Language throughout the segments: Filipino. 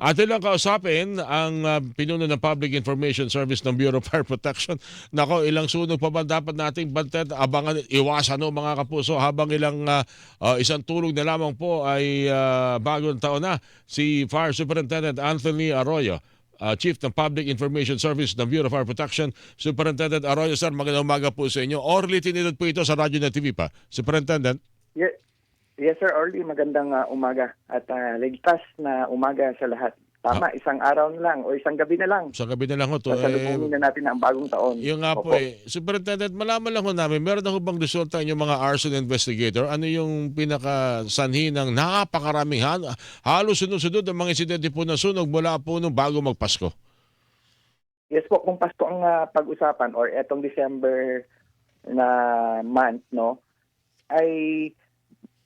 Atin lang kausapin ang pinuno ng Public Information Service ng Bureau of Fire Protection. Nako, ilang sunog pa ba dapat nating bantayan, abangan, iwasan no mga kapuso habang isang tulog na lamang po ay bagong taon na si Fire Superintendent Anthony Arroyo. Chief ng Public Information Service ng Bureau of Fire Protection. Superintendent Arroyo, sir, magandang umaga po sa inyo. Orly, tinidad po ito sa radyo na TV pa. Superintendent. Yes, yes sir, Orly, magandang umaga at ligtas na umaga sa lahat. Tama, isang araw na lang o isang gabi na lang. Sa gabi na lang ho to. Sasalubungin na natin ang bagong taon. Yung nga po Opo. Superintendent, malaman lang ho namin, meron na ho bang resulta yung mga arson investigator? Ano yung pinakasanhi ng napakaraming halos sunod-sunod ang mga insidente po na sunog mula po nung bago magpasko? Yes po, kung Pasko ang pag-usapan or etong December na month, no, ay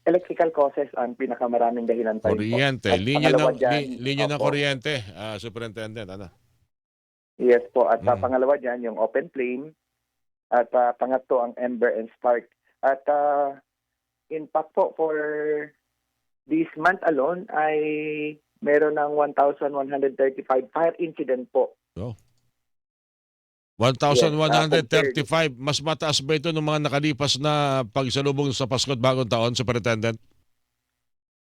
electrical causes ang pinakamaraming dahilan pa rin po. Kuryente, At pangalawa dyan, linya ng opo. kuryente, Superintendent, ano? Yes po, at pangalawa dyan, yung open flame. At pangatlo, ang ember and spark. At in fact po, for this month alone, ay meron ng 1,135 fire incident po. Oh. 1,135. Mas mataas ba ito ng mga nakalipas na pagsalubong sa Pasko at Bagong Taon, Superintendent?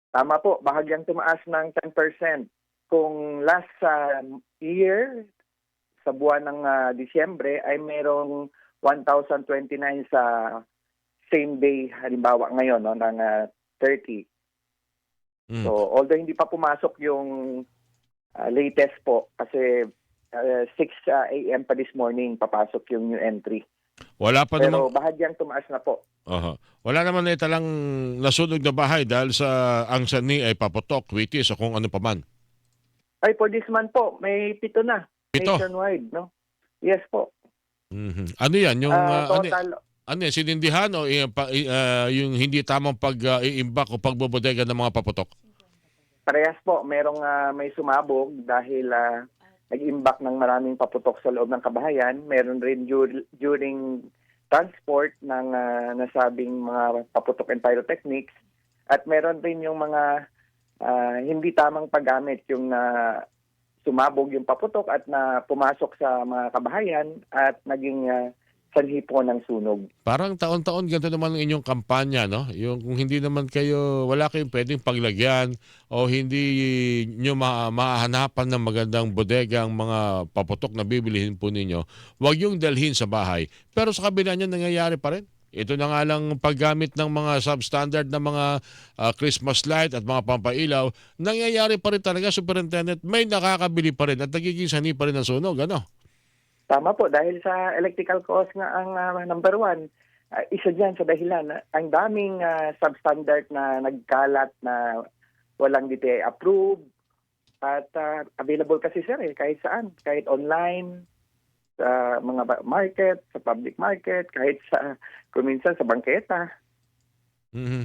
Tama po, bahagyang tumaas ng 10%. Kung last year, sa buwan ng Disyembre, ay merong 1,029 sa same day, halimbawa ngayon, no, ng 30. So, although hindi pa pumasok yung latest po, kasi 6 a.m. pa this morning, papasok yung new entry. Wala pa Pero namang bahagyang tumaas na po. wala naman na italang nasunog na bahay dahil sa ang sanhi ay paputok, witis o kung ano pa man. Ay, for this month po, may 7 na. 7? Nationwide, no? Yes po. Ano yan? Yung, Total, ano yan? Sinindihan o yung hindi tamang pag-iimbak o pagbobodega ng mga paputok? parehas po. Merong may sumabog dahil nag-imbak ng maraming paputok sa loob ng kabahayan. Meron rin during transport ng nasabing mga paputok and pyrotechnics. At meron rin yung mga hindi tamang paggamit, yung sumabog yung paputok at na pumasok sa mga kabahayan at naging sanhi po ng sunog. Parang taon-taon ganito naman ang inyong kampanya, no? Yung kung hindi naman kayo, wala kayong pwedeng paglagyan o hindi nyo mahanapan ng magandang bodega ang mga paputok na bibilihin po ninyo, huwag yung dalhin sa bahay. Pero sa kabila niyan, nangyayari pa rin. Ito na nga lang paggamit ng mga substandard na mga Christmas light at mga pampailaw, nangyayari pa rin talaga, Superintendent, may nakakabili pa rin at nagiging sanhi pa rin ang sunog, ano? Tama po, dahil sa electrical cost nga ang number one. Isa dyan sa dahilan, ang daming substandard na nagkalat na walang DTI approved at available kasi sir kahit saan, kahit online, sa mga market, sa public market, kahit sa kuminsan sa bangketa.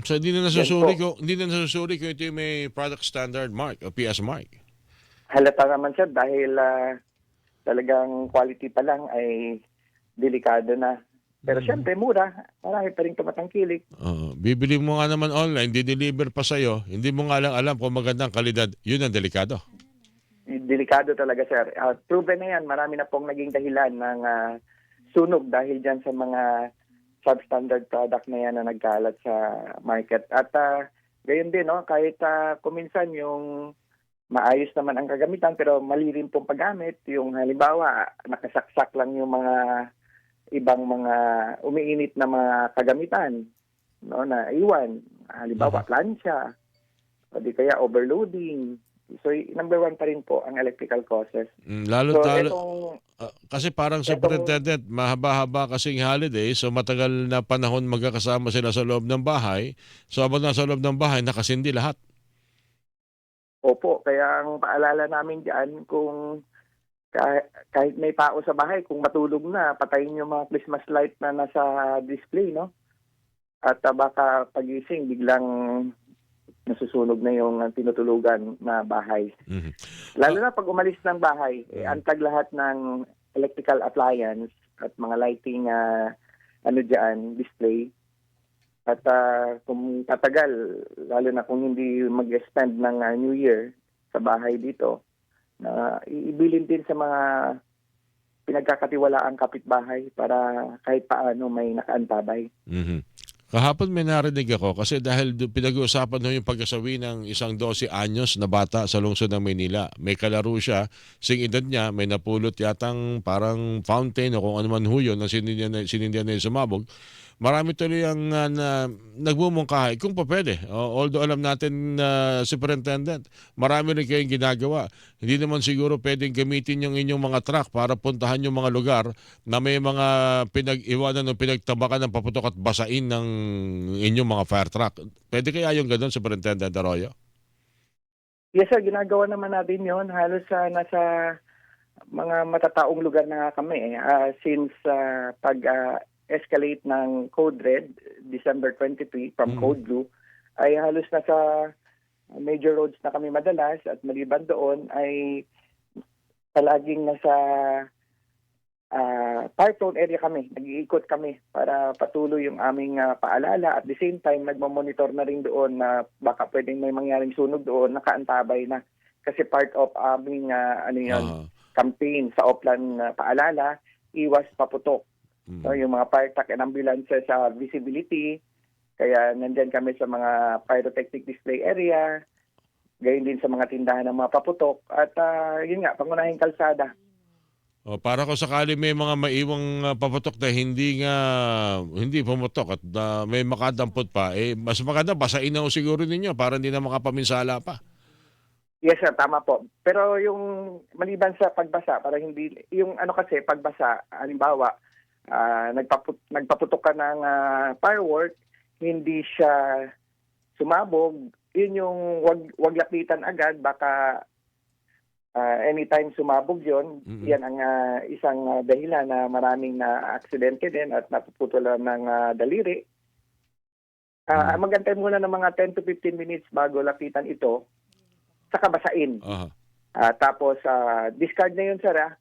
So hindi na nasusuri kung ito yung may product standard mark o PS mark. Halata naman sir dahil talagang quality pa lang ay delikado na. Pero syempre mura, marami pa rin tumatangkilik. Bibili mo nga naman online, di-deliver pa sa'yo, hindi mo nga lang alam kung magandang kalidad, yun ang delikado. Delikado talaga sir. Proven na yan, marami na pong naging dahilan ng sunog dahil dyan sa mga substandard product na yan na nagkalat sa market. At gayon din, no, kahit kuminsan yung maayos naman ang kagamitan pero mali rin pong paggamit. Yung halimbawa, nakasaksak lang yung mga ibang mga umiinit na mga kagamitan, no, na iwan. Halimbawa, plancha, o di kaya overloading. So, number one pa rin po ang electrical causes. Kasi parang Superintendent, mahaba-haba kasing holiday, so matagal na panahon magkakasama sila sa loob ng bahay. So habang nasa loob ng bahay, nakasindi lahat. Opo, kaya ang paalala namin dyan, kung kahit may tao sa bahay, kung matulog na, patayin yung mga Christmas light na nasa display, no? At baka pagising, biglang nasusunog na yung tinutulugan na bahay. Lalo na pag umalis ng bahay, antag lahat ng electrical appliance at mga lighting display. At kung tatagal, lalo na kung hindi mag-spend ng New Year sa bahay dito, na ibilin din sa mga pinagkakatiwalaang kapitbahay para kahit paano may nakaantabay. Mhm. Kahapon may narinig ako kasi dahil pinag-uusapan ho yung pagkasawi ng isang 12 anyos na bata sa lungsod ng Maynila. May kalaro siya, sing edad niya, may napulot yatang parang fountain o kung ano man ho yun na sinindihan na yung sumabog. Marami tuloy ang nagmumungkahi kung pa pwede. Although alam natin na Superintendent, marami rin kayong ginagawa. Hindi naman siguro pwedeng gamitin yung inyong mga truck para puntahan yung mga lugar na may mga pinag-iwanan o pinagtabakan ng paputok at basain ng inyong mga fire truck. Pwede kaya yung ganun, Superintendent Arroyo? Yes sir, ginagawa naman natin yon. Halos nasa mga matataong lugar na nga kami. Since pag-escalate ng Code Red, December 23 from Code Blue, ay halos nasa major roads na kami madalas at maliban doon ay palaging nasa fire-prone area kami. Nag-iikot kami para patuloy yung aming paalala. At the same time, nagmamonitor na rin doon na baka pwedeng may mangyaring sunog doon, nakaantabay na. Kasi part of aming campaign sa Oplan paalala, iwas paputok. So, yung mga fire truck and ambulances sa visibility, kaya nandyan kami sa mga pyrotechnic display area, gayon din sa mga tindahan ng mga paputok, at yun nga, pangunahing kalsada. Para kung sakali may mga maiwang paputok na hindi pumutok at may makadampot pa, mas maganda basain na ho siguro ninyo para hindi na makapaminsala pa. Yes sir, tama po. Pero yung maliban sa pagbasa, para hindi, yung kasi pagbasa, halimbawa, nagpaputok ka ng firework, hindi siya sumabog, yun yung wag lapitan agad, baka anytime sumabog yun, yan ang isang dahilan na maraming na aksidente din at napuputulan ng daliri. Magantay muna ng mga 10 to 15 minutes bago lapitan ito, saka basain. Tapos discard na yun sir.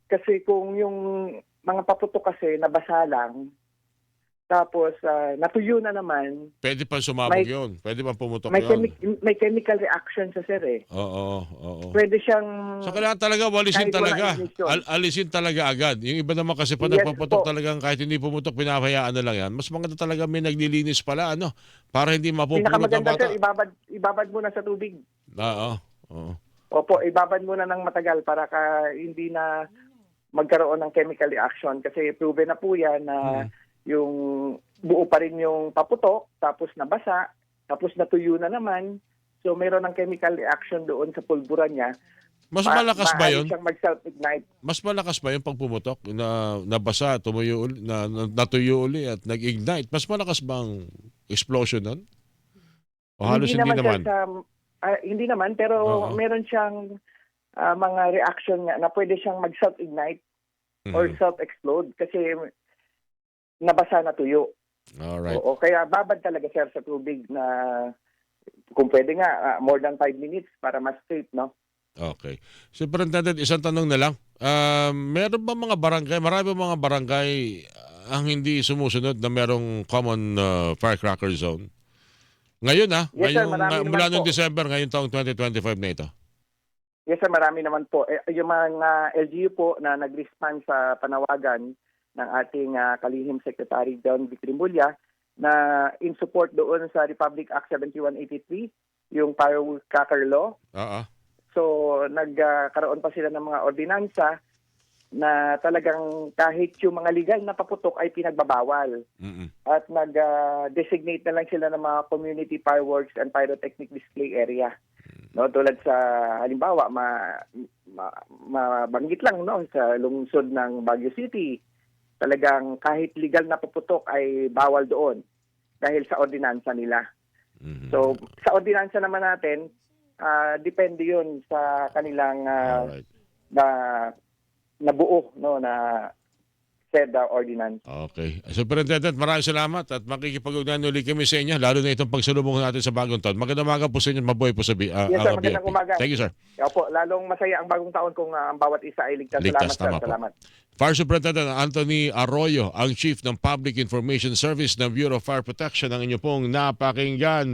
Kasi kung yung mga paputok kasi nabasa lang, tapos natuyo na naman. Pwede pa sumabog yun. Pwede pa pumutok yun. May chemical reaction sa sir Oo. Pwede siyang... So kailangan talaga walisin talaga. Alisin talaga agad. Yung iba naman kasi pa nagpaputok talagang kahit hindi pumutok, pinapayaan na lang yan. Mas maganda talaga may naglilinis pala, para hindi mapupulot ng pinakamaganda bata. sir, ibabad muna sa tubig. Oo. Opo, ibabad muna ng matagal para hindi na magkaroon ng chemical reaction. Kasi proven na po yan na yung buo pa rin yung paputok, tapos nabasa, tapos natuyo na naman. So mayroon ng chemical reaction doon sa pulbura niya. Mas malakas ba yun? Siyang mag-self-ignite. Mas malakas ba yung pag pumutok na nabasa, tumuyo uli, natuyo uli at nag-ignite? Mas malakas bang explosion nun? O halos hindi naman? Hindi naman, pero meron siyang mga reaction nga na pwede siyang mag-self-ignite or self-explode kasi nabasa na tuyo. Alright. Oo, kaya babad talaga sir sa tubig na kung pwede nga more than 5 minutes para mas safe, no? Okay. Superintendent, isang tanong na lang. Meron ba mga barangay, marami ba mga barangay ang hindi sumusunod na merong common firecracker zone? Ngayon Yes, sir, marami mula naman noong po. December, ngayong taong 2025 na ito. Yes sir, marami naman po. Yung mga LGU po na nag-respond sa panawagan ng ating kalihim Secretary John Vicrimulya na in support doon sa Republic Act 7183, yung firecracker law. So nagkaroon pa sila ng mga ordinansa na talagang kahit yung mga legal na paputok ay pinagbabawal. At nag-designate na lang sila ng mga community fireworks and pyrotechnic display area. No, tulad sa halimbawa mabanggit lang sa lungsod ng Baguio City, talagang kahit legal na paputok ay bawal doon dahil sa ordinansa nila. So sa ordinansa naman natin, depende 'yun sa kanilang nabuo na said ordinance. Okay. Superintendent, maraming salamat at makikipag-ugnayan ulit kami sa inyo, lalo na itong pagsalubong natin sa bagong taon. Magandang umaga po sa inyo, mabuhay po sa Yes sir, magandang BFP. umaga. Thank you, sir. Opo, lalong masaya ang bagong taon kung ang bawat isa ay ligtas. Salamat sir, tama po. salamat. Fire Superintendent Anthony Arroyo, ang Chief ng Public Information Service ng Bureau of Fire Protection, ang inyo pong napakinggan.